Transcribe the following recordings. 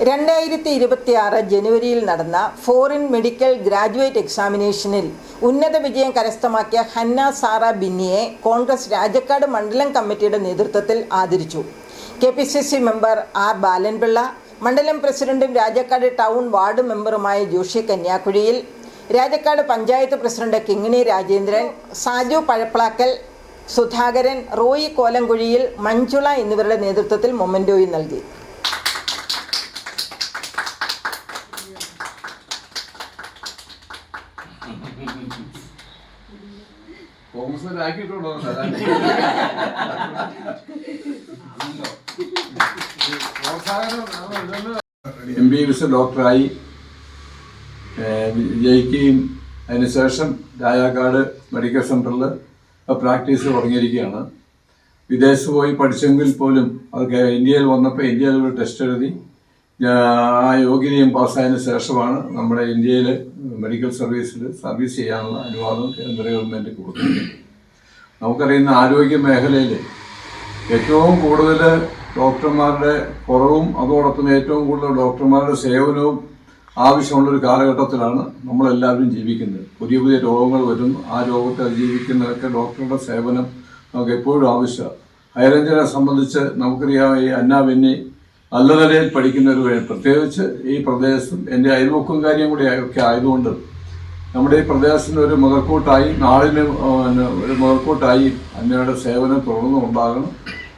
2026 ജനുവരിയിൽ നടന്ന foreign medical graduate എക്സാമിനേഷനിൽ ഉന്നത വിജയം കരസ്ഥമാക്കിയ ഹന്ന സാറ ബിന്നിയെ കോൺഗ്രസ് രാജക്കാട് മണ്ഡലം കമ്മിറ്റിയുടെ നേതൃത്വത്തിൽ ആദരിച്ചു. KPCC മെമ്പർ ആർ ബാലൻപിള്ള, മണ്ഡലം പ്രസിഡന്റും രാജക്കാട് ടൗൺ വാർഡ് മെമ്പറുമായ ജോഷി കന്യാക്കുഴിയിൽ, രാജക്കാട് പഞ്ചായത്ത് പ്രസിഡന്റ് കിങ്ങിണി രാജേന്ദ്രൻ, സാജു പഴപ്പ്ളാക്കൽ, സുധാകരൻ, റോയി കോലംകുഴിയിൽ, മഞ്ജുള എന്നിവരുടെ നേതൃത്വത്തിൽ മൊമെന്റോയും നൽകി. MBBS ഡോക്ടറായി ജയിക്കുകയും അതിനുശേഷം രാജാക്കാട് മെഡിക്കൽ സെൻ്ററിൽ പ്രാക്ടീസ് തുടങ്ങിയിരിക്കുകയാണ്. വിദേശത്ത് പോയി പഠിച്ചെങ്കിൽ പോലും അത് ഇന്ത്യയിൽ വന്നപ്പോൾ ഇന്ത്യയിൽ ഒരു ടെസ്റ്റ് എഴുതി ആ യോഗ്യതയും പാസ്സായതിനു ശേഷമാണ് നമ്മുടെ ഇന്ത്യയിൽ മെഡിക്കൽ സർവീസിൽ സർവീസ് ചെയ്യാനുള്ള അനുവാദം കേന്ദ്ര ഗവൺമെൻറ് കൊടുത്തിട്ടുണ്ട്. നമുക്കറിയുന്ന ആരോഗ്യ മേഖലയിൽ ഏറ്റവും കൂടുതൽ ഡോക്ടർമാരുടെ കുറവും അതോടൊപ്പം ഏറ്റവും കൂടുതൽ ഡോക്ടർമാരുടെ സേവനവും ആവശ്യമുള്ളൊരു കാലഘട്ടത്തിലാണ് നമ്മളെല്ലാവരും ജീവിക്കുന്നത്. പുതിയ പുതിയ രോഗങ്ങൾ വരുന്നു. ആ രോഗത്തെ അതിജീവിക്കുന്നതൊക്കെ ഡോക്ടറുടെ സേവനം നമുക്ക് എപ്പോഴും ആവശ്യമാണ്. ഹൈറേഞ്ചിനെ സംബന്ധിച്ച് നമുക്കറിയാം, ഈ അന്ന ബെന്നി നല്ല നിലയിൽ പഠിക്കുന്നവർ, പ്രത്യേകിച്ച് ഈ പ്രദേശത്തും എൻ്റെ അയൽവക്കും കാര്യം കൂടി ഒക്കെ ആയതുകൊണ്ട് നമ്മുടെ ഈ പ്രദേശത്തിന് ഒരു മുതൽക്കൂട്ടായി, നാടിന് ഒരു മുതൽക്കൂട്ടായി അന്നയുടെ സേവനം തുടർന്നും ഉണ്ടാകണം.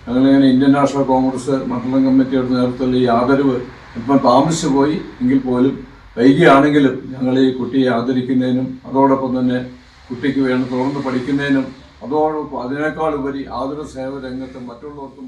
ഞങ്ങളിങ്ങനെ ഇന്ത്യൻ നാഷണൽ കോൺഗ്രസ് മണ്ഡലം കമ്മിറ്റിയുടെ നേതൃത്വത്തിൽ ഈ ആദരവ് ഇപ്പം താമസിച്ചു പോയി എങ്കിൽ പോലും വൈകിയാണെങ്കിലും ഞങ്ങൾ ഈ കുട്ടിയെ ആദരിക്കുന്നതിനും അതോടൊപ്പം തന്നെ കുട്ടിക്ക് വേണ്ടി തുടർന്ന് പഠിക്കുന്നതിനും അതോടൊപ്പം അതിനേക്കാൾ ഉപരി ആതുര സേവന രംഗത്തും മറ്റുള്ളവർക്കും